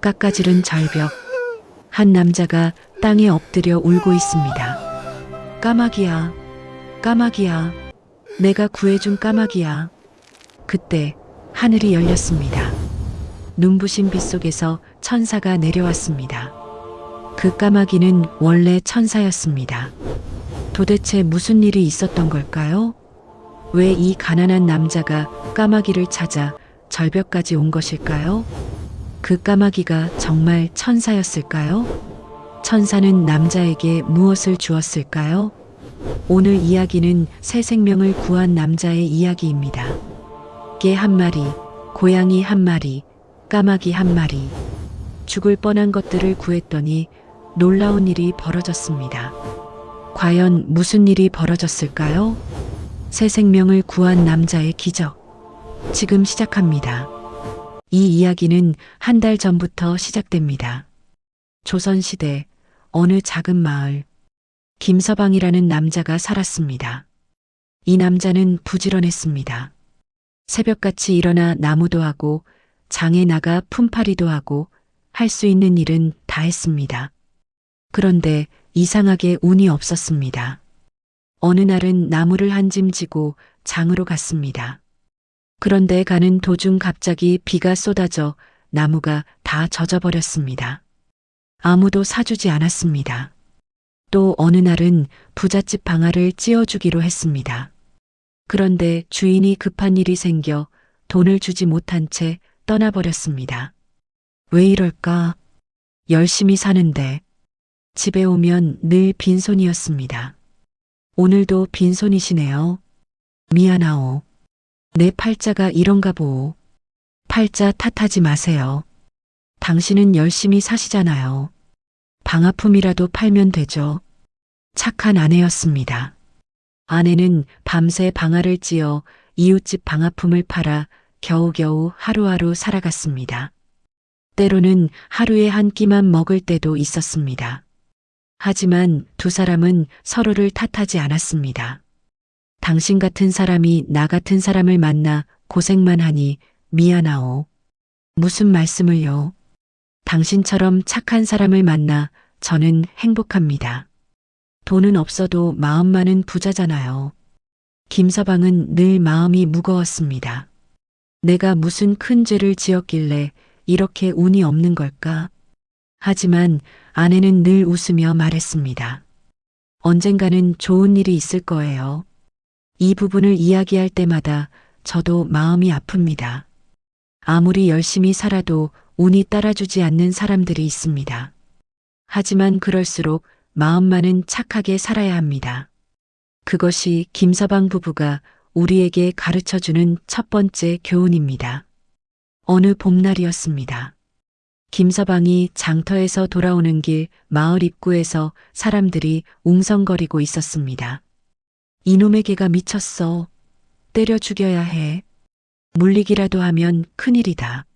깎아지른 절벽. 한 남자가 땅에 엎드려 울고 있습니다. 까마귀야, 까마귀야, 내가 구해준 까마귀야. 그때 하늘이 열렸습니다. 눈부신 빛 속에서 천사가 내려왔습니다. 그 까마귀는 원래 천사였습니다. 도대체 무슨 일이 있었던 걸까요? 왜 이 가난한 남자가 까마귀를 찾아 절벽까지 온 것일까요? 그 까마귀가 정말 천사였을까요? 천사는 남자에게 무엇을 주었을까요? 오늘 이야기는 새 생명을 구한 남자의 이야기입니다. 개 한 마리, 고양이 한 마리, 까마귀 한 마리. 죽을 뻔한 것들을 구했더니 놀라운 일이 벌어졌습니다. 과연 무슨 일이 벌어졌을까요? 새 생명을 구한 남자의 기적. 지금 시작합니다. 이 이야기는 한 달 전부터 시작됩니다. 조선시대 어느 작은 마을, 김서방이라는 남자가 살았습니다. 이 남자는 부지런했습니다. 새벽같이 일어나 나무도 하고 장에 나가 품팔이도 하고 할 수 있는 일은 다 했습니다. 그런데 이상하게 운이 없었습니다. 어느 날은 나무를 한 짐 지고 장으로 갔습니다. 그런데 가는 도중 갑자기 비가 쏟아져 나무가 다 젖어버렸습니다. 아무도 사주지 않았습니다. 또 어느 날은 부잣집 방아를 찧어주기로 했습니다. 그런데 주인이 급한 일이 생겨 돈을 주지 못한 채 떠나버렸습니다. 왜 이럴까? 열심히 사는데 집에 오면 늘 빈손이었습니다. 오늘도 빈손이시네요. 미안하오. 내 팔자가 이런가 보오. 팔자 탓하지 마세요. 당신은 열심히 사시잖아요. 방아품이라도 팔면 되죠. 착한 아내였습니다. 아내는 밤새 방아를 찧어 이웃집 방아품을 팔아 겨우겨우 하루하루 살아갔습니다. 때로는 하루에 한 끼만 먹을 때도 있었습니다. 하지만 두 사람은 서로를 탓하지 않았습니다. 당신 같은 사람이 나 같은 사람을 만나 고생만 하니 미안하오. 무슨 말씀을요? 당신처럼 착한 사람을 만나 저는 행복합니다. 돈은 없어도 마음만은 부자잖아요. 김서방은 늘 마음이 무거웠습니다. 내가 무슨 큰 죄를 지었길래 이렇게 운이 없는 걸까? 하지만 아내는 늘 웃으며 말했습니다. 언젠가는 좋은 일이 있을 거예요. 이 부분을 이야기할 때마다 저도 마음이 아픕니다. 아무리 열심히 살아도 운이 따라주지 않는 사람들이 있습니다. 하지만 그럴수록 마음만은 착하게 살아야 합니다. 그것이 김서방 부부가 우리에게 가르쳐주는 첫 번째 교훈입니다. 어느 봄날이었습니다. 김서방이 장터에서 돌아오는 길 마을 입구에서 사람들이 웅성거리고 있었습니다. 이놈의 개가 미쳤어. 때려 죽여야 해. 물리기라도 하면 큰일이다.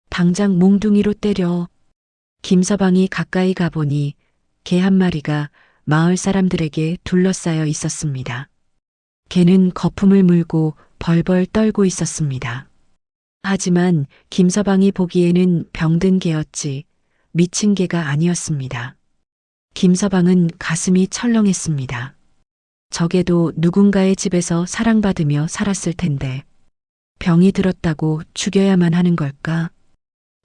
당장 몽둥이로 때려. 김서방이 가까이 가보니 개 한 마리가 마을 사람들에게 둘러싸여 있었습니다. 개는 거품을 물고 벌벌 떨고 있었습니다. 하지만 김서방이 보기에는 병든 개였지 미친 개가 아니었습니다. 김서방은 가슴이 철렁했습니다. 적에도 누군가의 집에서 사랑받으며 살았을 텐데 병이 들었다고 죽여야만 하는 걸까?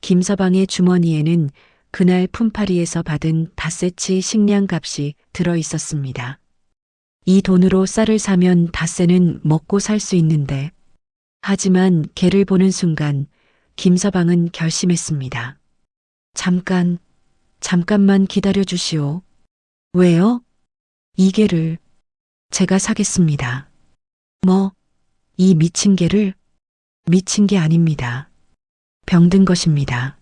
김서방의 주머니에는 그날 품팔이에서 받은 닷새치 식량값이 들어 있었습니다. 이 돈으로 쌀을 사면 닷새는 먹고 살 수 있는데 하지만 개를 보는 순간 김서방은 결심했습니다. 잠깐만 기다려 주시오. 왜요? 이 개를 제가 사겠습니다. 뭐, 이 미친 개를? 미친 게 아닙니다. 병든 것입니다.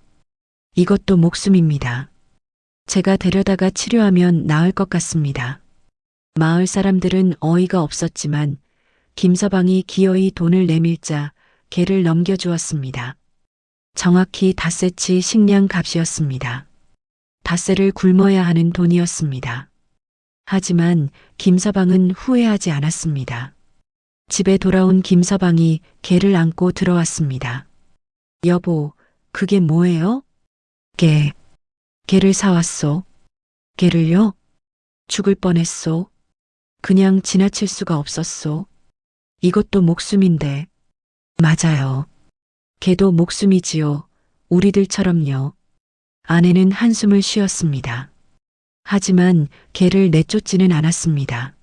이것도 목숨입니다. 제가 데려다가 치료하면 나을 것 같습니다. 마을 사람들은 어이가 없었지만 김서방이 기어이 돈을 내밀자 개를 넘겨주었습니다. 정확히 닷새치 식량 값이었습니다. 닷새를 굶어야 하는 돈이었습니다. 하지만 김서방은 후회하지 않았습니다. 집에 돌아온 김서방이 개를 안고 들어왔습니다. 여보, 그게 뭐예요? 개, 개를 사왔소. 개를요? 죽을 뻔했소. 그냥 지나칠 수가 없었소. 이것도 목숨인데. 맞아요. 개도 목숨이지요. 우리들처럼요. 아내는 한숨을 쉬었습니다. 하지만 개를 내쫓지는 않았습니다.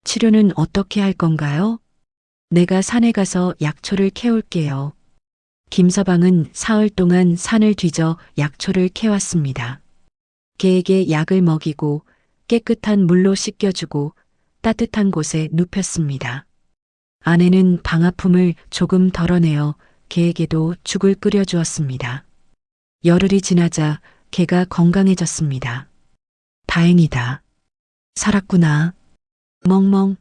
치료는 어떻게 할 건가요? 내가 산에 가서 약초를 캐올게요. 김서방은 사흘 동안 산을 뒤져 약초를 캐왔습니다. 개에게 약을 먹이고 깨끗한 물로 씻겨주고 따뜻한 곳에 눕혔습니다. 아내는 방아픔을 조금 덜어내어 개에게도 죽을 끓여주었습니다. 열흘이 지나자 개가 건강해졌습니다. 다행이다. 살았구나. 멍멍.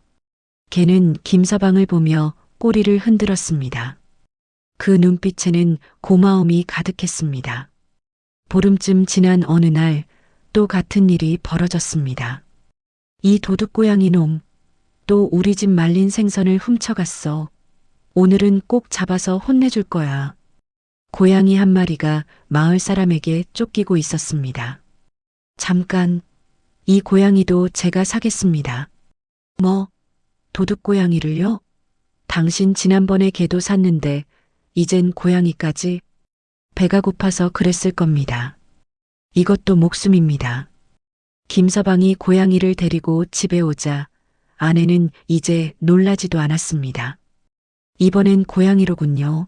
개는 김서방을 보며 꼬리를 흔들었습니다. 그 눈빛에는 고마움이 가득했습니다. 보름쯤 지난 어느 날 또 같은 일이 벌어졌습니다. 이 도둑고양이 놈, 또 우리 집 말린 생선을 훔쳐갔어. 오늘은 꼭 잡아서 혼내줄 거야. 고양이 한 마리가 마을 사람에게 쫓기고 있었습니다. 잠깐, 이 고양이도 제가 사겠습니다. 뭐, 도둑고양이를요? 당신 지난번에 개도 샀는데 이젠 고양이까지? 배가 고파서 그랬을 겁니다. 이것도 목숨입니다. 김서방이 고양이를 데리고 집에 오자 아내는 이제 놀라지도 않았습니다. 이번엔 고양이로군요.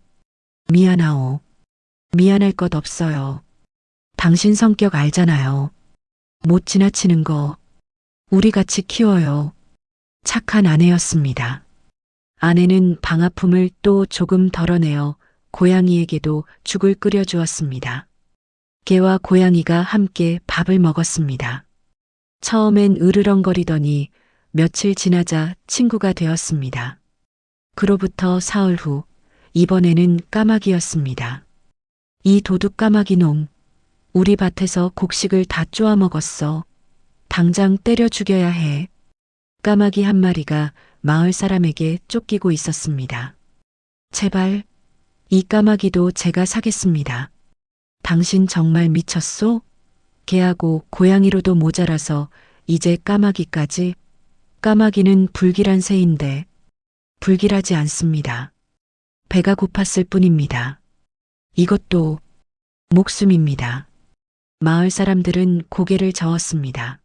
미안하오. 미안할 것 없어요. 당신 성격 알잖아요. 못 지나치는 거. 우리 같이 키워요. 착한 아내였습니다. 아내는 방아픔을 또 조금 덜어내어 고양이에게도 죽을 끓여주었습니다. 개와 고양이가 함께 밥을 먹었습니다. 처음엔 으르렁거리더니 며칠 지나자 친구가 되었습니다. 그로부터 사흘 후, 이번에는 까마귀였습니다. 이 도둑 까마귀 놈, 우리 밭에서 곡식을 다 쪼아 먹었어. 당장 때려 죽여야 해. 까마귀 한 마리가 마을 사람에게 쫓기고 있었습니다. 제발, 이 까마귀도 제가 사겠습니다. 당신 정말 미쳤소? 개하고 고양이로도 모자라서 이제 까마귀까지? 까마귀는 불길한 새인데 불길하지 않습니다. 배가 고팠을 뿐입니다. 이것도 목숨입니다. 마을 사람들은 고개를 저었습니다.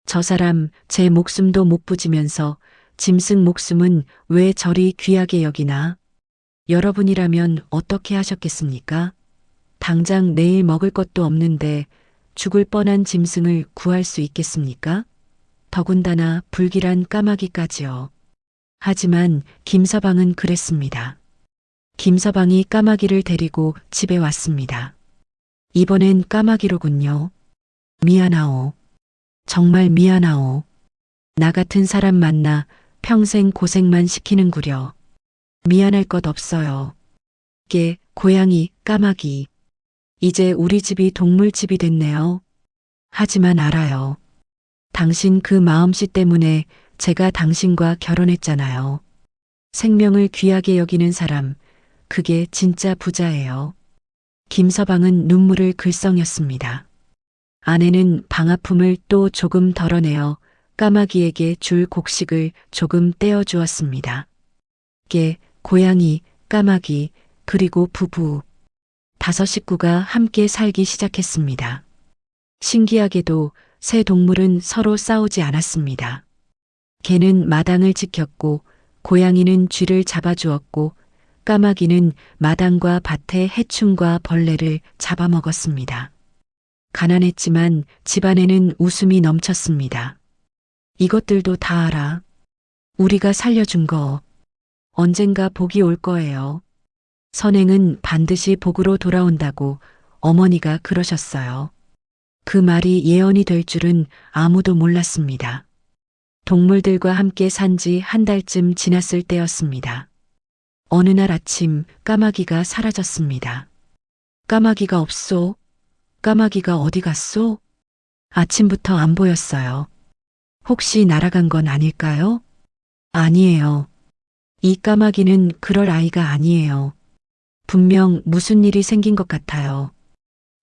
저 사람 제 목숨도 못 부지면서 짐승 목숨은 왜 저리 귀하게 여기나? 여러분이라면 어떻게 하셨겠습니까? 당장 내일 먹을 것도 없는데 죽을 뻔한 짐승을 구할 수 있겠습니까? 더군다나 불길한 까마귀까지요. 하지만 김서방은 그랬습니다. 김서방이 까마귀를 데리고 집에 왔습니다. 이번엔 까마귀로군요. 미안하오. 정말 미안하오. 나 같은 사람 만나 평생 고생만 시키는구려. 미안할 것 없어요. 개, 고양이, 까마귀. 이제 우리 집이 동물집이 됐네요. 하지만 알아요. 당신 그 마음씨 때문에 제가 당신과 결혼했잖아요. 생명을 귀하게 여기는 사람, 그게 진짜 부자예요. 김서방은 눈물을 글썽였습니다. 아내는 방아픔을 또 조금 덜어내어 까마귀에게 줄 곡식을 조금 떼어주었습니다. 개, 고양이, 까마귀, 그리고 부부. 5 식구가 함께 살기 시작했습니다. 신기하게도 새 동물은 서로 싸우지 않았습니다. 개는 마당을 지켰고 고양이는 쥐를 잡아주었고 까마귀는 마당과 밭의 해충과 벌레를 잡아먹었습니다. 가난했지만 집안에는 웃음이 넘쳤습니다. 이것들도 다 알아. 우리가 살려준 거. 언젠가 복이 올 거예요. 선행은 반드시 복으로 돌아온다고 어머니가 그러셨어요. 그 말이 예언이 될 줄은 아무도 몰랐습니다. 동물들과 함께 산 지 1달쯤 지났을 때였습니다. 어느 날 아침 까마귀가 사라졌습니다. 까마귀가 없소? 까마귀가 어디 갔소? 아침부터 안 보였어요. 혹시 날아간 건 아닐까요? 아니에요. 이 까마귀는 그럴 아이가 아니에요. 분명 무슨 일이 생긴 것 같아요.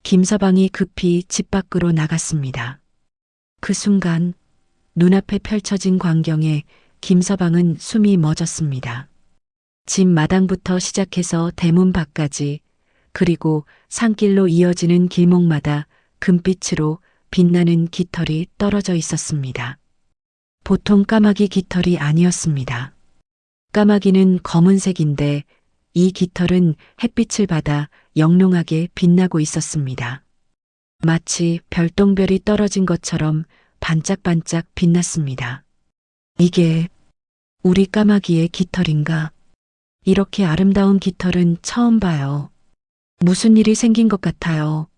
김서방이 급히 집 밖으로 나갔습니다. 그 순간 눈앞에 펼쳐진 광경에 김서방은 숨이 멎었습니다. 집 마당부터 시작해서 대문 밖까지, 그리고 산길로 이어지는 길목마다 금빛으로 빛나는 깃털이 떨어져 있었습니다. 보통 까마귀 깃털이 아니었습니다. 까마귀는 검은색인데 이 깃털은 햇빛을 받아 영롱하게 빛나고 있었습니다. 마치 별똥별이 떨어진 것처럼 반짝반짝 빛났습니다. 이게 우리 까마귀의 깃털인가? 이렇게 아름다운 깃털은 처음 봐요. 무슨 일이 생긴 것 같아요.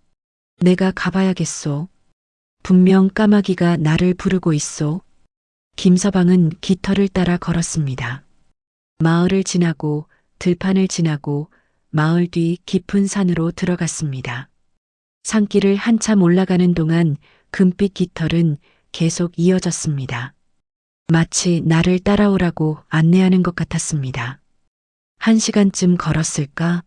내가 가봐야겠소. 분명 까마귀가 나를 부르고 있소. 김서방은 깃털을 따라 걸었습니다. 마을을 지나고 들판을 지나고 마을 뒤 깊은 산으로 들어갔습니다. 산길을 한참 올라가는 동안 금빛 깃털은 계속 이어졌습니다. 마치 나를 따라오라고 안내하는 것 같았습니다. 1시간쯤 걸었을까?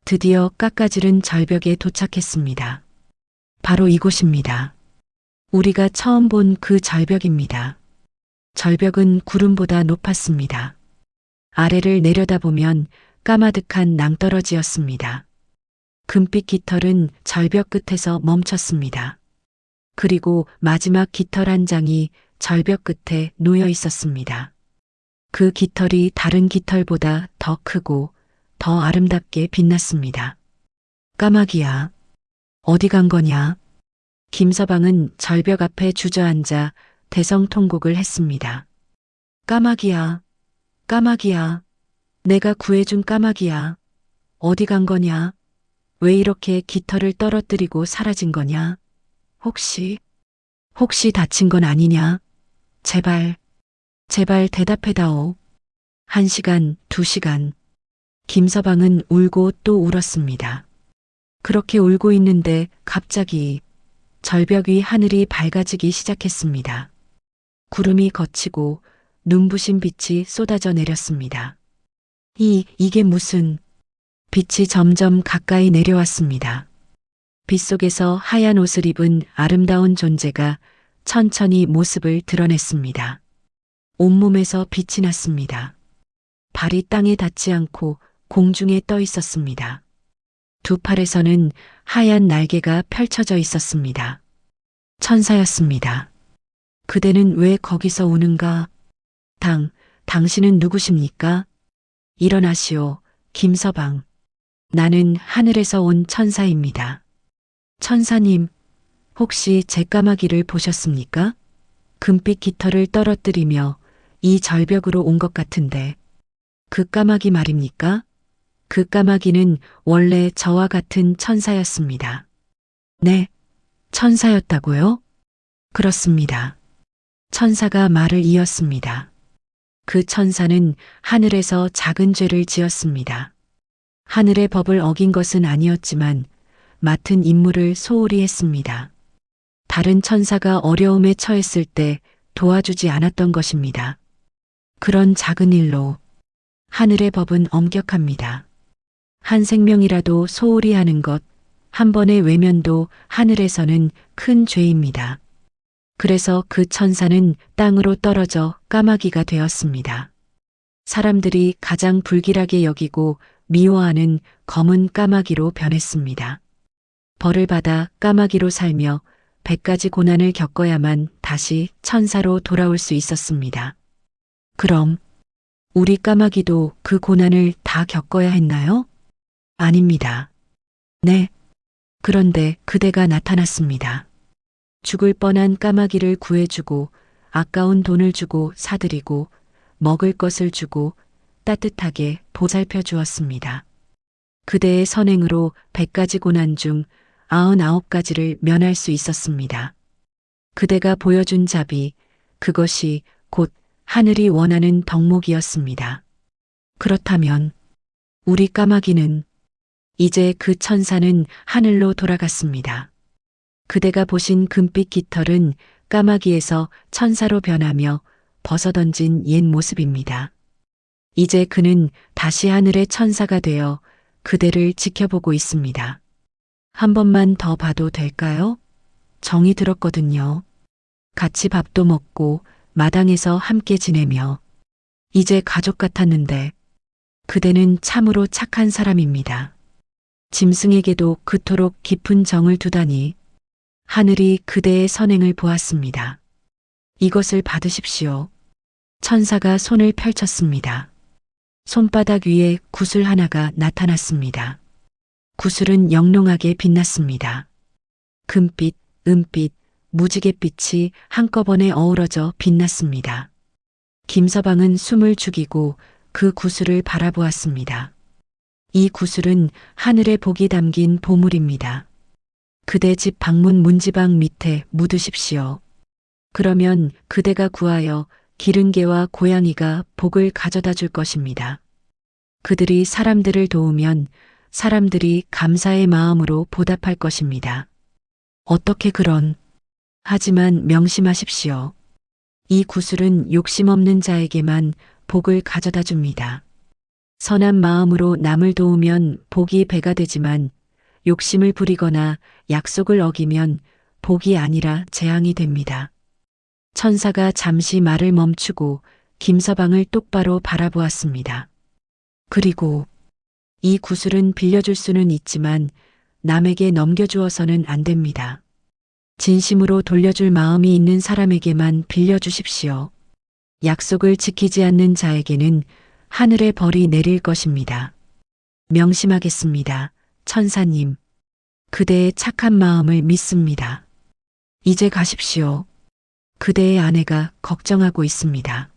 드디어 깎아지른 절벽에 도착했습니다. 바로 이곳입니다. 우리가 처음 본 그 절벽입니다. 절벽은 구름보다 높았습니다. 아래를 내려다보면 까마득한 낭떠러지였습니다. 금빛 깃털은 절벽 끝에서 멈췄습니다. 그리고 마지막 깃털 한 장이 절벽 끝에 놓여 있었습니다. 그 깃털이 다른 깃털보다 더 크고 더 아름답게 빛났습니다. 까마귀야, 어디 간 거냐? 김서방은 절벽 앞에 주저앉아 대성통곡을 했습니다. 까마귀야, 까마귀야, 내가 구해준 까마귀야, 어디 간 거냐? 왜 이렇게 깃털을 떨어뜨리고 사라진 거냐? 혹시 다친 건 아니냐? 제발 대답해다오. 1시간, 2시간. 김서방은 울고 또 울었습니다. 그렇게 울고 있는데 갑자기 절벽 위 하늘이 밝아지기 시작했습니다. 구름이 걷히고 눈부신 빛이 쏟아져 내렸습니다. 이게 무슨... 빛이 점점 가까이 내려왔습니다. 빛 속에서 하얀 옷을 입은 아름다운 존재가 천천히 모습을 드러냈습니다. 온몸에서 빛이 났습니다. 발이 땅에 닿지 않고 공중에 떠 있었습니다. 두 팔에서는 하얀 날개가 펼쳐져 있었습니다. 천사였습니다. 그대는 왜 거기서 우는가? 당신은 누구십니까? 일어나시오, 김서방. 나는 하늘에서 온 천사입니다. 천사님, 혹시 제 까마귀를 보셨습니까? 금빛 깃털을 떨어뜨리며 이 절벽으로 온 것 같은데, 그 까마귀 말입니까? 그 까마귀는 원래 저와 같은 천사였습니다. 네, 천사였다고요? 그렇습니다. 천사가 말을 이었습니다. 그 천사는 하늘에서 작은 죄를 지었습니다. 하늘의 법을 어긴 것은 아니었지만 맡은 임무를 소홀히 했습니다. 다른 천사가 어려움에 처했을 때 도와주지 않았던 것입니다. 그런 작은 일로 하늘의 법은 엄격합니다. 한 생명이라도 소홀히 하는 것, 한 번의 외면도 하늘에서는 큰 죄입니다. 그래서 그 천사는 땅으로 떨어져 까마귀가 되었습니다. 사람들이 가장 불길하게 여기고 미워하는 검은 까마귀로 변했습니다. 벌을 받아 까마귀로 살며 100가지 고난을 겪어야만 다시 천사로 돌아올 수 있었습니다. 그럼 우리 까마귀도 그 고난을 다 겪어야 했나요? 아닙니다. 네. 그런데 그대가 나타났습니다. 죽을 뻔한 까마귀를 구해주고 아까운 돈을 주고 사드리고 먹을 것을 주고 따뜻하게 보살펴 주었습니다. 그대의 선행으로 100가지 고난 중 99가지를 면할 수 있었습니다. 그대가 보여준 자비, 그것이 곧 하늘이 원하는 덕목이었습니다. 그렇다면 우리 까마귀는 이제 그 천사는 하늘로 돌아갔습니다. 그대가 보신 금빛 깃털은 까마귀에서 천사로 변하며 벗어던진 옛 모습입니다. 이제 그는 다시 하늘의 천사가 되어 그대를 지켜보고 있습니다. 한 번만 더 봐도 될까요? 정이 들었거든요. 같이 밥도 먹고 마당에서 함께 지내며 이제 가족 같았는데 그대는 참으로 착한 사람입니다. 짐승에게도 그토록 깊은 정을 두다니 하늘이 그대의 선행을 보았습니다. 이것을 받으십시오. 천사가 손을 펼쳤습니다. 손바닥 위에 구슬 하나가 나타났습니다. 구슬은 영롱하게 빛났습니다. 금빛, 은빛, 무지갯빛이 한꺼번에 어우러져 빛났습니다. 김서방은 숨을 죽이고 그 구슬을 바라보았습니다. 이 구슬은 하늘의 복이 담긴 보물입니다. 그대 집 방문 문지방 밑에 묻으십시오. 그러면 그대가 구하여 기른개와 고양이가 복을 가져다 줄 것입니다. 그들이 사람들을 도우면 사람들이 감사의 마음으로 보답할 것입니다. 어떻게 그런? 하지만 명심하십시오. 이 구슬은 욕심 없는 자에게만 복을 가져다 줍니다. 선한 마음으로 남을 도우면 복이 배가 되지만 욕심을 부리거나 약속을 어기면 복이 아니라 재앙이 됩니다. 천사가 잠시 말을 멈추고 김서방을 똑바로 바라보았습니다. 그리고 이 구슬은 빌려줄 수는 있지만 남에게 넘겨주어서는 안 됩니다. 진심으로 돌려줄 마음이 있는 사람에게만 빌려주십시오. 약속을 지키지 않는 자에게는 하늘의 벌이 내릴 것입니다. 명심하겠습니다. 천사님. 그대의 착한 마음을 믿습니다. 이제 가십시오. 그대의 아내가 걱정하고 있습니다.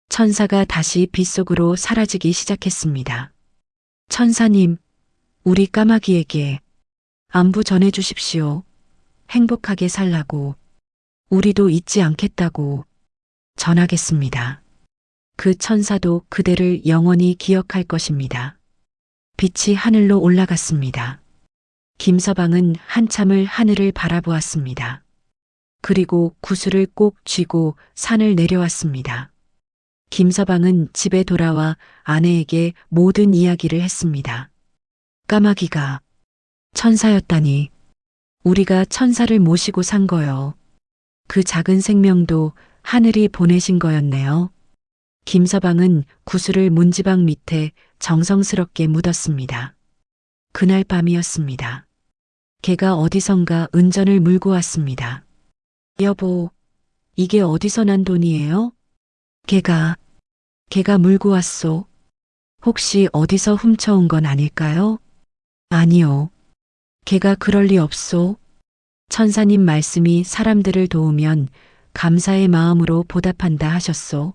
천사가 다시 빗속으로 사라지기 시작했습니다. 천사님, 우리 까마귀에게 안부 전해 주십시오. 행복하게 살라고, 우리도 잊지 않겠다고 전하겠습니다. 그 천사도 그대를 영원히 기억할 것입니다. 빛이 하늘로 올라갔습니다. 김서방은 한참을 하늘을 바라보았습니다. 그리고 구슬을 꼭 쥐고 산을 내려왔습니다. 김서방은 집에 돌아와 아내에게 모든 이야기를 했습니다. 까마귀가 천사였다니, 우리가 천사를 모시고 산 거요. 그 작은 생명도 하늘이 보내신 거였네요. 김서방은 구슬을 문지방 밑에 정성스럽게 묻었습니다. 그날 밤이었습니다. 개가 어디선가 은전을 물고 왔습니다. 여보, 이게 어디서 난 돈이에요? 개가 물고 왔소. 혹시 어디서 훔쳐온 건 아닐까요? 아니요. 개가 그럴 리 없소. 천사님 말씀이 사람들을 도우면 감사의 마음으로 보답한다 하셨소.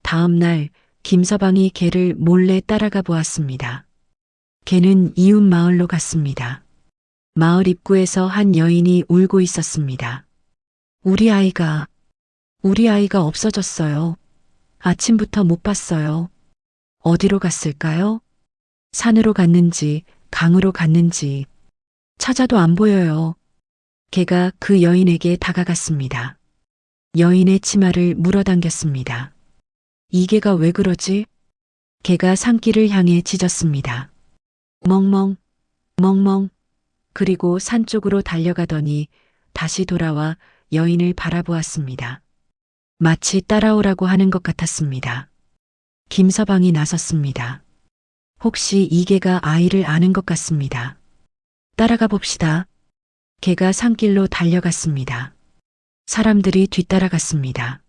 다음 날 김서방이 개를 몰래 따라가 보았습니다. 개는 이웃 마을로 갔습니다. 마을 입구에서 한 여인이 울고 있었습니다. 우리 아이가 없어졌어요. 아침부터 못 봤어요. 어디로 갔을까요? 산으로 갔는지 강으로 갔는지 찾아도 안 보여요. 개가 그 여인에게 다가갔습니다. 여인의 치마를 물어당겼습니다. 이 개가 왜 그러지? 개가 산길을 향해 짖었습니다. 멍멍, 멍멍. 그리고 산 쪽으로 달려가더니 다시 돌아와 여인을 바라보았습니다. 마치 따라오라고 하는 것 같았습니다. 김서방이 나섰습니다. 혹시 이 개가 아이를 아는 것 같습니다. 따라가 봅시다. 개가 산길로 달려갔습니다. 사람들이 뒤따라갔습니다.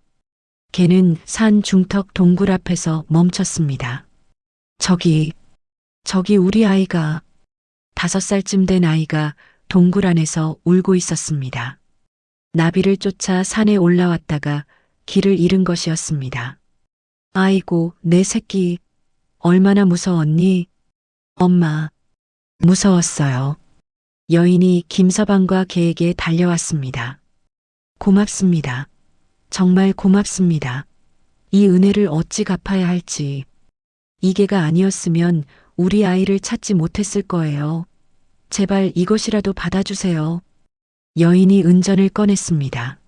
개는 산 중턱 동굴 앞에서 멈췄습니다. 저기 우리 아이가, 5살쯤 된 아이가 동굴 안에서 울고 있었습니다. 나비를 쫓아 산에 올라왔다가 길을 잃은 것이었습니다. 아이고, 내 새끼, 얼마나 무서웠니? 엄마, 무서웠어요. 여인이 김서방과 개에게 달려왔습니다. 고맙습니다. 정말 고맙습니다. 이 은혜를 어찌 갚아야 할지. 이 개가 아니었으면 우리 아이를 찾지 못했을 거예요. 제발 이것이라도 받아주세요. 여인이 은전을 꺼냈습니다.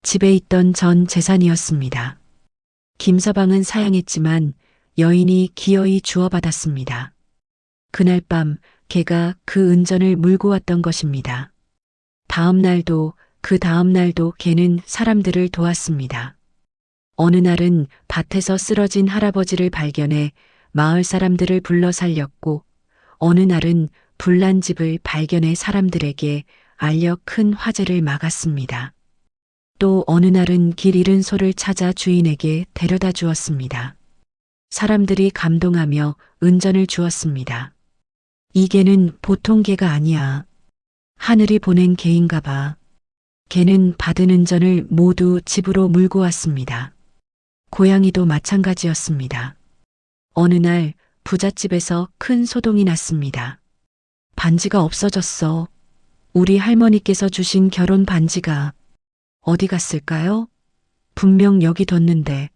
집에 있던 전 재산이었습니다. 김서방은 사양했지만 여인이 기어이 주워받았습니다. 그날 밤 개가 그 은전을 물고 왔던 것입니다. 다음 날도 그 다음 날도 개는 사람들을 도왔습니다. 어느 날은 밭에서 쓰러진 할아버지를 발견해 마을 사람들을 불러 살렸고, 어느 날은 불난 집을 발견해 사람들에게 알려 큰 화재를 막았습니다. 또 어느 날은 길 잃은 소를 찾아 주인에게 데려다 주었습니다. 사람들이 감동하며 은전을 주었습니다. 이 개는 보통 개가 아니야. 하늘이 보낸 개인가 봐. 개는 받은 은전을 모두 집으로 물고 왔습니다. 고양이도 마찬가지였습니다. 어느 날 부잣집에서 큰 소동이 났습니다. 반지가 없어졌어. 우리 할머니께서 주신 결혼 반지가 어디 갔을까요? 분명 여기 뒀는데.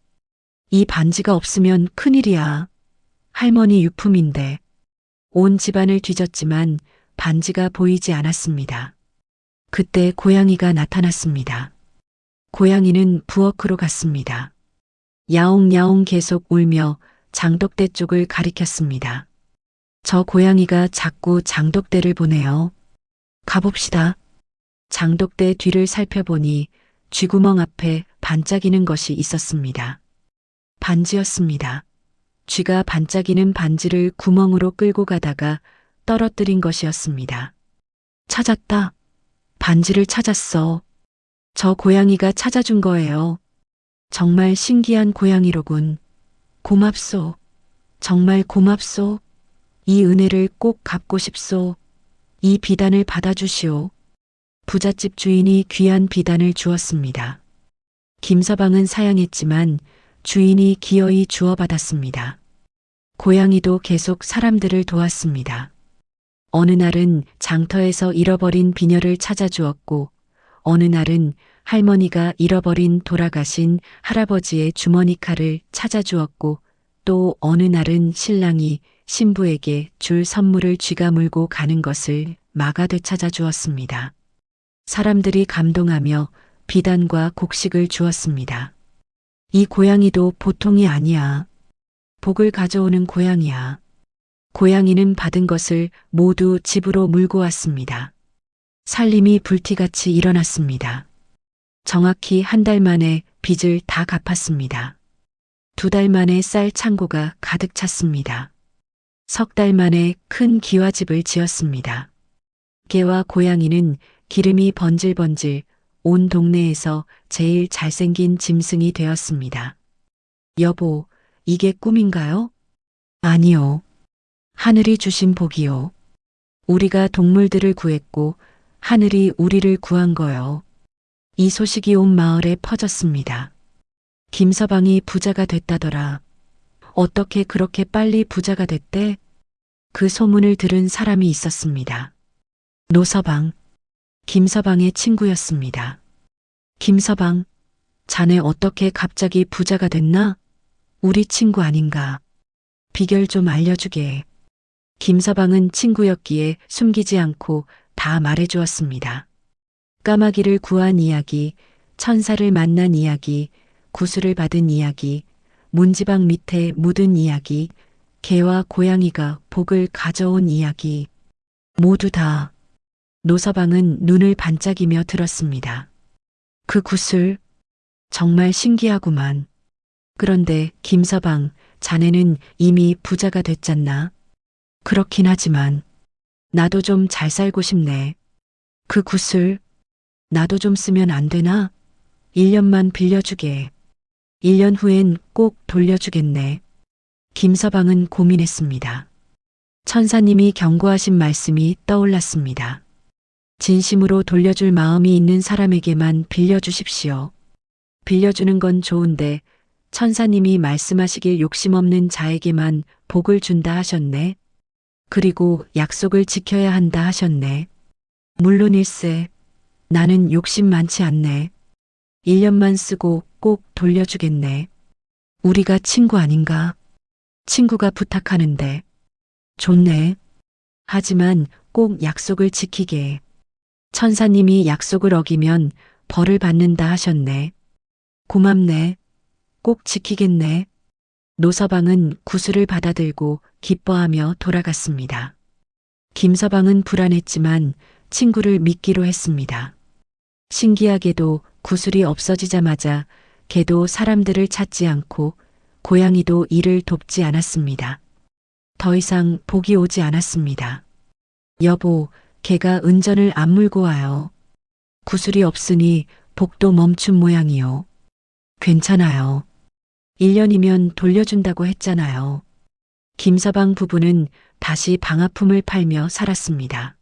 이 반지가 없으면 큰일이야. 할머니 유품인데. 온 집안을 뒤졌지만 반지가 보이지 않았습니다. 그때 고양이가 나타났습니다. 고양이는 부엌으로 갔습니다. 야옹야옹 계속 울며 장독대 쪽을 가리켰습니다. 저 고양이가 자꾸 장독대를 보네요. 가봅시다. 장독대 뒤를 살펴보니 쥐구멍 앞에 반짝이는 것이 있었습니다. 반지였습니다. 쥐가 반짝이는 반지를 구멍으로 끌고 가다가 떨어뜨린 것이었습니다. 찾았다. 반지를 찾았어. 저 고양이가 찾아준 거예요. 정말 신기한 고양이로군. 고맙소. 정말 고맙소. 이 은혜를 꼭 갚고 싶소. 이 비단을 받아주시오. 부잣집 주인이 귀한 비단을 주었습니다. 김서방은 사양했지만 주인이 기어이 주어받았습니다. 고양이도 계속 사람들을 도왔습니다. 어느 날은 장터에서 잃어버린 비녀를 찾아주었고, 어느 날은 할머니가 잃어버린 돌아가신 할아버지의 주머니 칼을 찾아주었고, 또 어느 날은 신랑이 신부에게 줄 선물을 쥐가 물고 가는 것을 마가 되찾아 주었습니다. 사람들이 감동하며 비단과 곡식을 주었습니다. 이 고양이도 보통이 아니야. 복을 가져오는 고양이야. 고양이는 받은 것을 모두 집으로 물고 왔습니다. 살림이 불티같이 일어났습니다. 정확히 한 달 만에 빚을 다 갚았습니다. 2달 만에 쌀 창고가 가득 찼습니다. 3달 만에 큰 기와집을 지었습니다. 개와 고양이는 기름이 번질번질 온 동네에서 제일 잘생긴 짐승이 되었습니다. 여보, 이게 꿈인가요? 아니요. 하늘이 주신 복이요. 우리가 동물들을 구했고 하늘이 우리를 구한 거요. 이 소식이 온 마을에 퍼졌습니다. 김서방이 부자가 됐다더라. 어떻게 그렇게 빨리 부자가 됐대? 그 소문을 들은 사람이 있었습니다. 노서방, 김서방의 친구였습니다. 김서방, 자네 어떻게 갑자기 부자가 됐나? 우리 친구 아닌가? 비결 좀 알려주게. 김서방은 친구였기에 숨기지 않고 다 말해주었습니다. 까마귀를 구한 이야기, 천사를 만난 이야기, 구슬을 받은 이야기, 문지방 밑에 묻은 이야기, 개와 고양이가 복을 가져온 이야기. 모두 다. 노서방은 눈을 반짝이며 들었습니다. 그 구슬, 정말 신기하구만. 그런데 김서방, 자네는 이미 부자가 됐잖나. 그렇긴 하지만 나도 좀 잘 살고 싶네. 그 구슬, 나도 좀 쓰면 안 되나? 1년만 빌려주게. 1년 후엔 꼭 돌려주겠네. 김서방은 고민했습니다. 천사님이 경고하신 말씀이 떠올랐습니다. 진심으로 돌려줄 마음이 있는 사람에게만 빌려주십시오. 빌려주는 건 좋은데 천사님이 말씀하시길 욕심 없는 자에게만 복을 준다 하셨네. 그리고 약속을 지켜야 한다 하셨네. 물론일세. 나는 욕심 많지 않네. 1년만 쓰고 꼭 돌려주겠네. 우리가 친구 아닌가? 친구가 부탁하는데. 좋네. 하지만 꼭 약속을 지키게. 천사님이 약속을 어기면 벌을 받는다 하셨네. 고맙네. 꼭 지키겠네. 노서방은 구슬을 받아들고 기뻐하며 돌아갔습니다. 김서방은 불안했지만 친구를 믿기로 했습니다. 신기하게도 구슬이 없어지자마자 개도 사람들을 찾지 않고 고양이도 이를 돕지 않았습니다. 더 이상 복이 오지 않았습니다. 여보, 개가 은전을 안 물고 와요. 구슬이 없으니 복도 멈춘 모양이요. 괜찮아요. 1년이면 돌려준다고 했잖아요. 김서방 부부는 다시 방아품을 팔며 살았습니다.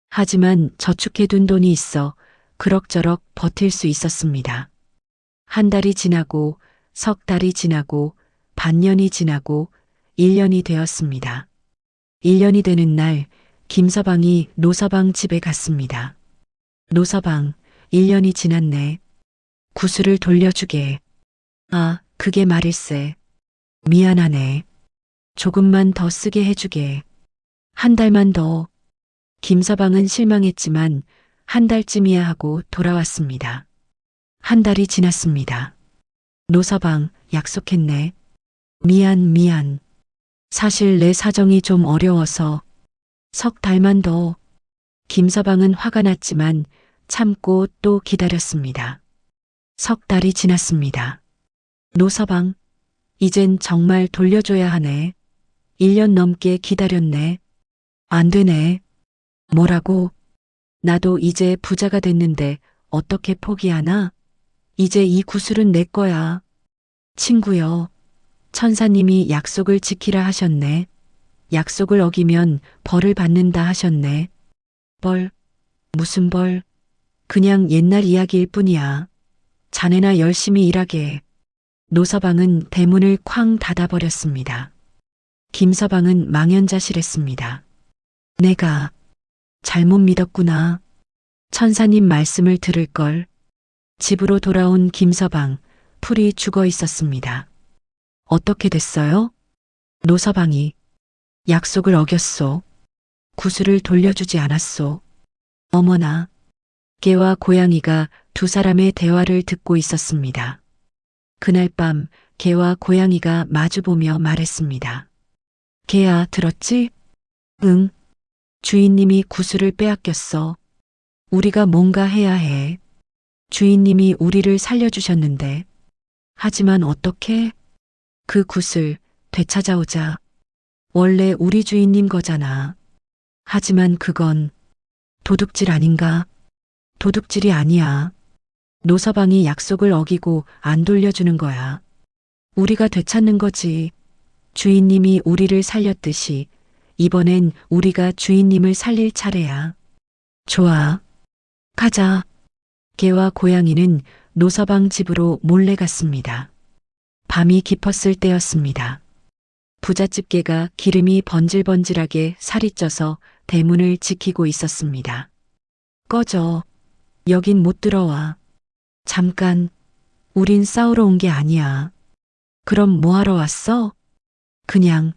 하지만 저축해둔 돈이 있어 그럭저럭 버틸 수 있었습니다. 한 달이 지나고 석 달이 지나고 반년이 지나고 1년이 되었습니다. 1년이 되는 날 김서방이 노서방 집에 갔습니다. 노서방, 1년이 지났네. 구슬을 돌려주게. 아, 그게 말일세. 미안하네. 조금만 더 쓰게 해주게. 한 달만 더. 김서방은 실망했지만 한 달쯤이야 하고 돌아왔습니다. 한 달이 지났습니다. 노서방, 약속했네. 미안. 사실 내 사정이 좀 어려워서 석 달만 더. 김서방은 화가 났지만 참고 또 기다렸습니다. 석 달이 지났습니다. 노서방, 이젠 정말 돌려줘야 하네. 1년 넘게 기다렸네. 안 되네. 뭐라고? 나도 이제 부자가 됐는데 어떻게 포기하나? 이제 이 구슬은 내 거야. 친구여, 천사님이 약속을 지키라 하셨네. 약속을 어기면 벌을 받는다 하셨네. 벌? 무슨 벌? 그냥 옛날 이야기일 뿐이야. 자네나 열심히 일하게. 노서방은 대문을 쾅 닫아버렸습니다. 김서방은 망연자실했습니다. 내가 잘못 믿었구나. 천사님 말씀을 들을 걸. 집으로 돌아온 김서방, 풀이 죽어 있었습니다. 어떻게 됐어요? 노서방이 약속을 어겼소. 구슬을 돌려주지 않았소. 어머나. 개와 고양이가 두 사람의 대화를 듣고 있었습니다. 그날 밤 개와 고양이가 마주보며 말했습니다. 개야, 들었지? 응. 주인님이 구슬을 빼앗겼어. 우리가 뭔가 해야 해. 주인님이 우리를 살려주셨는데. 하지만 어떻게? 그 구슬 되찾아오자. 원래 우리 주인님 거잖아. 하지만 그건 도둑질 아닌가? 도둑질이 아니야. 노서방이 약속을 어기고 안 돌려주는 거야. 우리가 되찾는 거지. 주인님이 우리를 살렸듯이 이번엔 우리가 주인님을 살릴 차례야. 좋아. 가자. 개와 고양이는 노서방 집으로 몰래 갔습니다. 밤이 깊었을 때였습니다. 부잣집 개가 기름이 번질번질하게 살이 쪄서 대문을 지키고 있었습니다. 꺼져. 여긴 못 들어와. 잠깐. 우린 싸우러 온 게 아니야. 그럼 뭐 하러 왔어? 그냥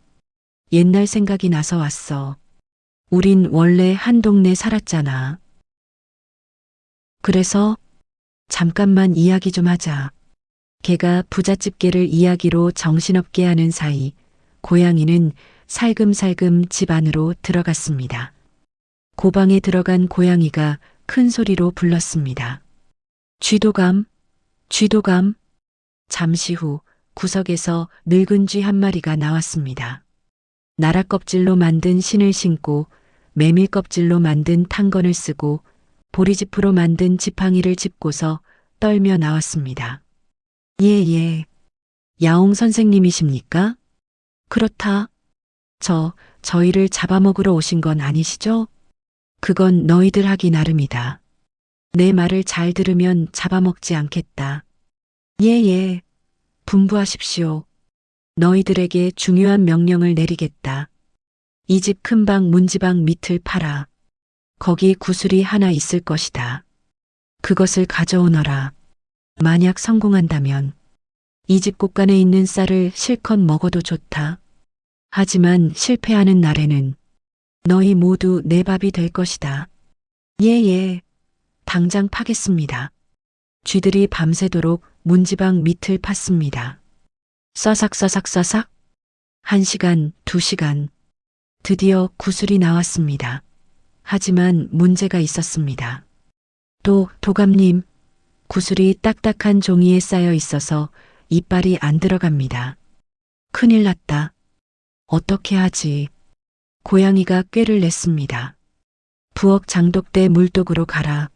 옛날 생각이 나서 왔어. 우린 원래 한 동네 살았잖아. 그래서 잠깐만 이야기 좀 하자. 개가 부잣집 개를 이야기로 정신없게 하는 사이 고양이는 살금살금 집 안으로 들어갔습니다. 고방에 들어간 고양이가 큰 소리로 불렀습니다. 쥐도감, 쥐도감. 잠시 후 구석에서 늙은 쥐 한 마리가 나왔습니다. 나라 껍질로 만든 신을 신고 메밀 껍질로 만든 탄건을 쓰고 보리지프로 만든 지팡이를 짚고서 떨며 나왔습니다. 예. 야옹 선생님이십니까? 그렇다. 저희를 잡아먹으러 오신 건 아니시죠? 그건 너희들 하기 나름이다. 내 말을 잘 들으면 잡아먹지 않겠다. 예. 분부하십시오. 너희들에게 중요한 명령을 내리겠다. 이 집 큰방 문지방 밑을 팔아. 거기 구슬이 하나 있을 것이다. 그것을 가져오너라. 만약 성공한다면 이 집 곳간에 있는 쌀을 실컷 먹어도 좋다. 하지만 실패하는 날에는 너희 모두 내 밥이 될 것이다. 예. 당장 파겠습니다. 쥐들이 밤새도록 문지방 밑을 팠습니다. 싸삭. 1시간, 2시간. 드디어 구슬이 나왔습니다. 하지만 문제가 있었습니다. 도감님, 구슬이 딱딱한 종이에 쌓여 있어서 이빨이 안 들어갑니다. 큰일 났다. 어떻게 하지? 고양이가 꾀를 냈습니다. 부엌 장독대 물독으로 갈아.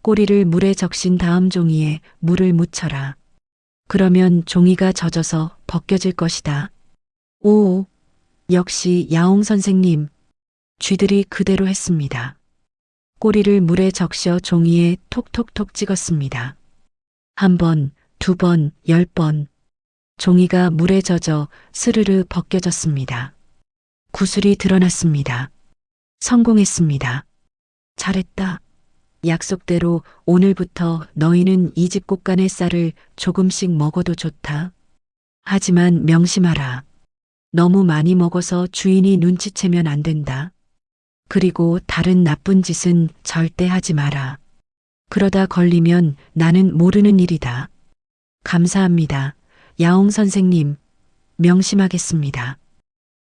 꼬리를 물에 적신 다음 종이에 물을 묻혀라. 그러면 종이가 젖어서 벗겨질 것이다. 오, 역시 야옹 선생님. 쥐들이 그대로 했습니다. 꼬리를 물에 적셔 종이에 톡톡톡 찍었습니다. 1번, 2번, 10번. 종이가 물에 젖어 스르르 벗겨졌습니다. 구슬이 드러났습니다. 성공했습니다. 잘했다. 약속대로 오늘부터 너희는 이 집 곳간의 쌀을 조금씩 먹어도 좋다. 하지만 명심하라. 너무 많이 먹어서 주인이 눈치채면 안 된다. 그리고 다른 나쁜 짓은 절대 하지 마라. 그러다 걸리면 나는 모르는 일이다. 감사합니다. 야옹 선생님. 명심하겠습니다.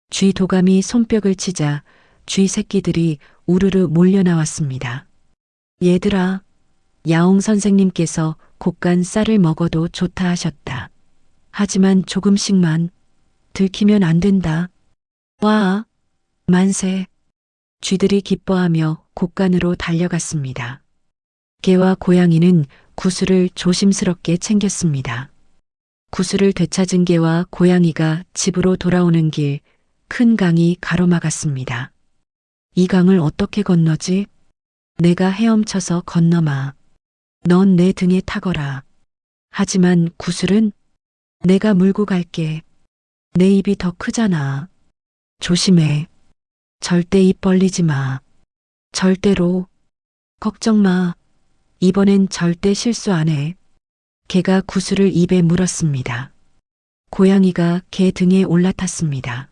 쥐 도감이 손뼉을 치자 쥐 새끼들이 우르르 몰려 나왔습니다. 얘들아, 야옹 선생님께서 곶간 쌀을 먹어도 좋다 하셨다. 하지만 조금씩만. 들키면 안 된다. 와, 만세. 쥐들이 기뻐하며 곶간으로 달려갔습니다. 개와 고양이는 구슬을 조심스럽게 챙겼습니다. 구슬을 되찾은 개와 고양이가 집으로 돌아오는 길, 큰 강이 가로막았습니다. 이 강을 어떻게 건너지? 내가 헤엄쳐서 건너마. 넌 내 등에 타거라. 하지만 구슬은 내가 물고 갈게. 내 입이 더 크잖아. 조심해. 절대 입 벌리지 마. 절대로. 걱정 마. 이번엔 절대 실수 안 해. 개가 구슬을 입에 물었습니다. 고양이가 개 등에 올라탔습니다.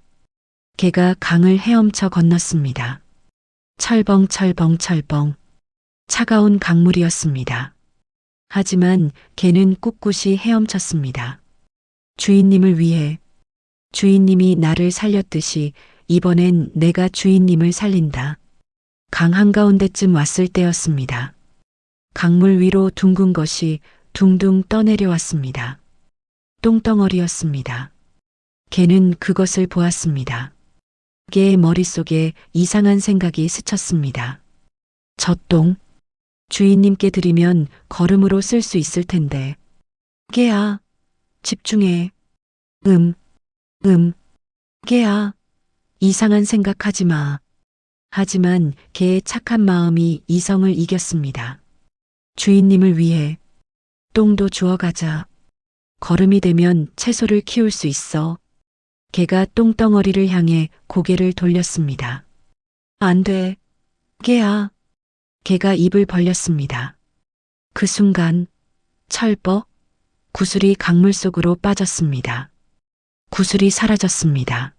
개가 강을 헤엄쳐 건넜습니다. 철벙철벙철벙. 차가운 강물이었습니다. 하지만 개는 꿋꿋이 헤엄쳤습니다. 주인님을 위해. 주인님이 나를 살렸듯이 이번엔 내가 주인님을 살린다. 강 한가운데쯤 왔을 때였습니다. 강물 위로 둥근 것이 둥둥 떠내려왔습니다. 똥덩어리였습니다. 개는 그것을 보았습니다. 개의 머릿속에 이상한 생각이 스쳤습니다. 저 똥, 주인님께 드리면 거름으로 쓸 수 있을 텐데. 개야, 집중해. 개야, 이상한 생각하지 마. 하지만 개의 착한 마음이 이성을 이겼습니다. 주인님을 위해 똥도 주워가자. 거름이 되면 채소를 키울 수 있어. 개가 똥덩어리를 향해 고개를 돌렸습니다. 안 돼. 개야. 개가 입을 벌렸습니다. 그 순간 철뻑 구슬이 강물 속으로 빠졌습니다. 구슬이 사라졌습니다.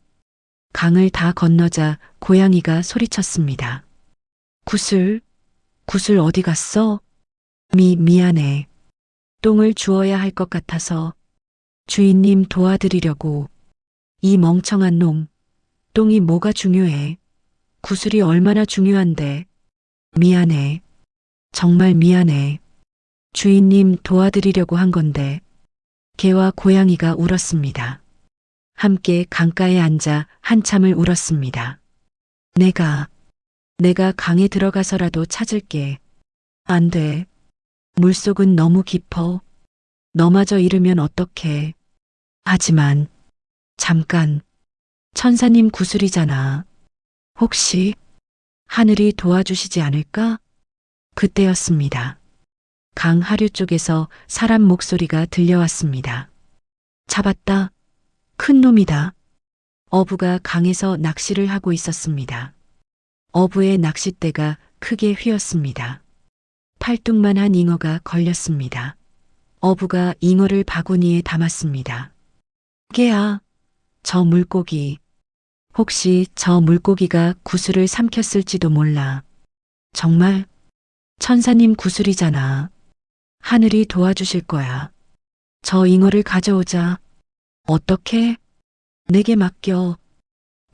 강을 다 건너자 고양이가 소리쳤습니다. 구슬 어디 갔어? 미안해. 똥을 주워야 할 것 같아서. 주인님 도와드리려고. 이 멍청한 놈. 똥이 뭐가 중요해. 구슬이 얼마나 중요한데. 미안해. 정말 미안해. 주인님 도와드리려고 한 건데. 개와 고양이가 울었습니다. 함께 강가에 앉아 한참을 울었습니다. 내가 강에 들어가서라도 찾을게. 안 돼. 물속은 너무 깊어. 너마저 잃으면 어떡해. 하지만 잠깐. 천사님 구슬이잖아. 혹시 하늘이 도와주시지 않을까? 그때였습니다. 강 하류 쪽에서 사람 목소리가 들려왔습니다. 잡았다. 큰 놈이다. 어부가 강에서 낚시를 하고 있었습니다. 어부의 낚싯대가 크게 휘었습니다. 팔뚝만한 잉어가 걸렸습니다. 어부가 잉어를 바구니에 담았습니다. 개야, 저 물고기. 혹시 저 물고기가 구슬을 삼켰을지도 몰라. 정말? 천사님 구슬이잖아. 하늘이 도와주실 거야. 저 잉어를 가져오자. 어떻게? 내게 맡겨.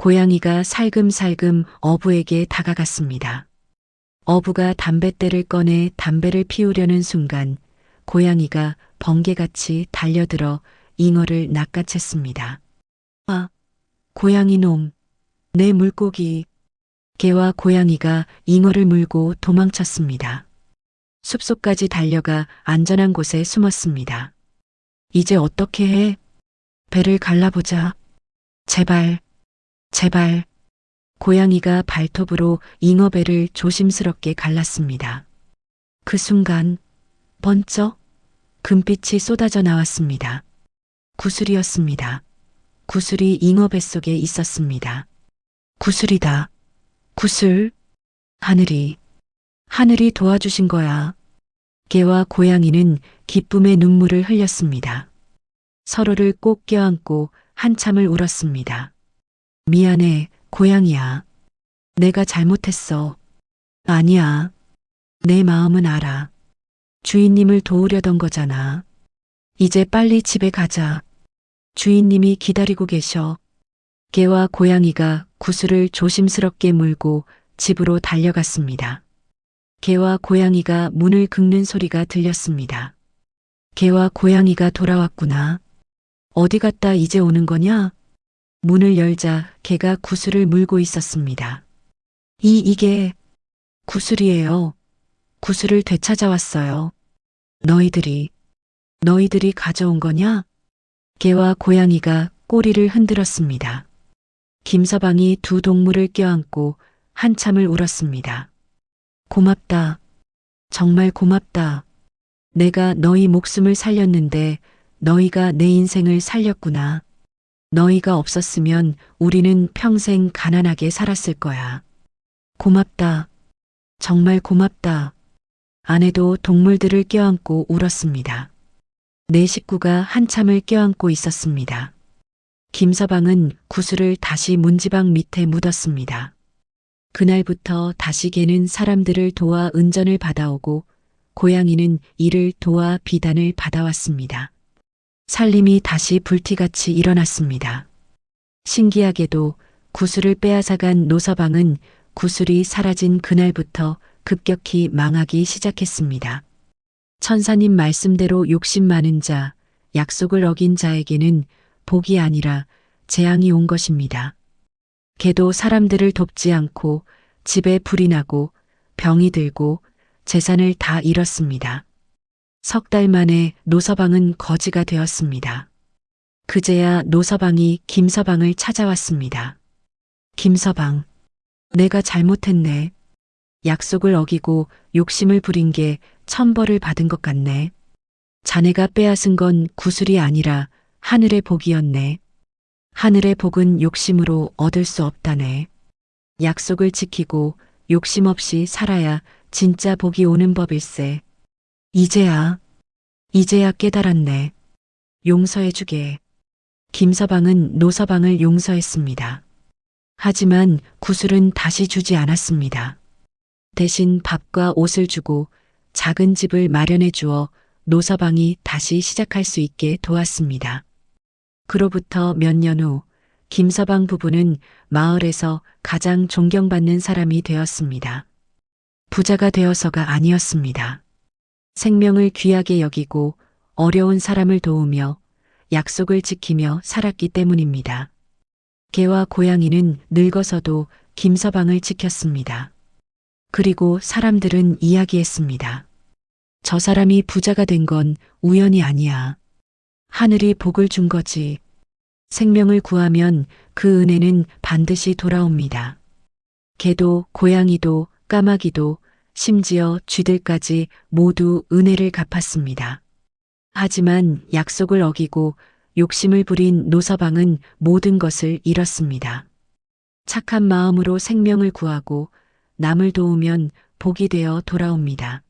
고양이가 살금살금 어부에게 다가갔습니다. 어부가 담뱃대를 꺼내 담배를 피우려는 순간 고양이가 번개같이 달려들어 잉어를 낚아챘습니다. 아, 고양이 놈, 내 물고기. 개와 고양이가 잉어를 물고 도망쳤습니다. 숲속까지 달려가 안전한 곳에 숨었습니다. 이제 어떻게 해? 배를 갈라보자. 제발, 제발. 고양이가 발톱으로 잉어배를 조심스럽게 갈랐습니다. 그 순간 번쩍 금빛이 쏟아져 나왔습니다. 구슬이었습니다. 구슬이 잉어배 속에 있었습니다. 구슬이다. 구슬. 하늘이 도와주신 거야. 개와 고양이는 기쁨의 눈물을 흘렸습니다. 서로를 꼭 껴안고 한참을 울었습니다. 미안해, 고양이야. 내가 잘못했어. 아니야. 내 마음은 알아. 주인님을 도우려던 거잖아. 이제 빨리 집에 가자. 주인님이 기다리고 계셔. 개와 고양이가 구슬을 조심스럽게 물고 집으로 달려갔습니다. 개와 고양이가 문을 긁는 소리가 들렸습니다. 개와 고양이가 돌아왔구나. 어디 갔다 이제 오는 거냐? 문을 열자 개가 구슬을 물고 있었습니다. 이게 구슬이에요. 구슬을 되찾아왔어요. 너희들이 가져온 거냐? 개와 고양이가 꼬리를 흔들었습니다. 김서방이 두 동물을 껴안고 한참을 울었습니다. 고맙다. 정말 고맙다. 내가 너희 목숨을 살렸는데 너희가 내 인생을 살렸구나. 너희가 없었으면 우리는 평생 가난하게 살았을 거야. 고맙다. 정말 고맙다. 아내도 동물들을 껴안고 울었습니다. 네 식구가 한참을 껴안고 있었습니다. 김서방은 구슬을 다시 문지방 밑에 묻었습니다. 그날부터 다시 개는 사람들을 도와 은전을 받아오고 고양이는 이를 도와 비단을 받아왔습니다. 살림이 다시 불티같이 일어났습니다. 신기하게도 구슬을 빼앗아간 노서방은 구슬이 사라진 그날부터 급격히 망하기 시작했습니다. 천사님 말씀대로 욕심 많은 자, 약속을 어긴 자에게는 복이 아니라 재앙이 온 것입니다. 개도 사람들을 돕지 않고 집에 불이 나고 병이 들고 재산을 다 잃었습니다. 석 달 만에 노서방은 거지가 되었습니다. 그제야 노서방이 김서방을 찾아왔습니다. 김서방, 내가 잘못했네. 약속을 어기고 욕심을 부린 게 천벌을 받은 것 같네. 자네가 빼앗은 건 구슬이 아니라 하늘의 복이었네. 하늘의 복은 욕심으로 얻을 수 없다네. 약속을 지키고 욕심 없이 살아야 진짜 복이 오는 법일세. 이제야 깨달았네. 용서해주게. 김서방은 노서방을 용서했습니다. 하지만 구슬은 다시 주지 않았습니다. 대신 밥과 옷을 주고 작은 집을 마련해 주어 노서방이 다시 시작할 수 있게 도왔습니다. 그로부터 몇 년 후 김서방 부부는 마을에서 가장 존경받는 사람이 되었습니다. 부자가 되어서가 아니었습니다. 생명을 귀하게 여기고 어려운 사람을 도우며 약속을 지키며 살았기 때문입니다. 개와 고양이는 늙어서도 김서방을 지켰습니다. 그리고 사람들은 이야기했습니다. 저 사람이 부자가 된 건 우연이 아니야. 하늘이 복을 준 거지. 생명을 구하면 그 은혜는 반드시 돌아옵니다. 개도 고양이도 까마귀도 심지어 쥐들까지 모두 은혜를 갚았습니다. 하지만 약속을 어기고 욕심을 부린 노서방은 모든 것을 잃었습니다. 착한 마음으로 생명을 구하고 남을 도우면 복이 되어 돌아옵니다.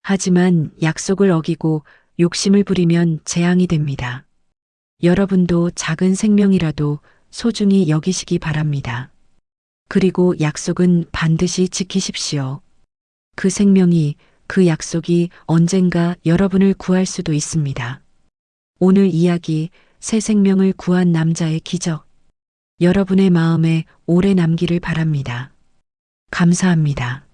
하지만 약속을 어기고 욕심을 부리면 재앙이 됩니다. 여러분도 작은 생명이라도 소중히 여기시기 바랍니다. 그리고 약속은 반드시 지키십시오. 그 생명이, 그 약속이 언젠가 여러분을 구할 수도 있습니다. 오늘 이야기, 새 생명을 구한 남자의 기적. 여러분의 마음에 오래 남기를 바랍니다. 감사합니다.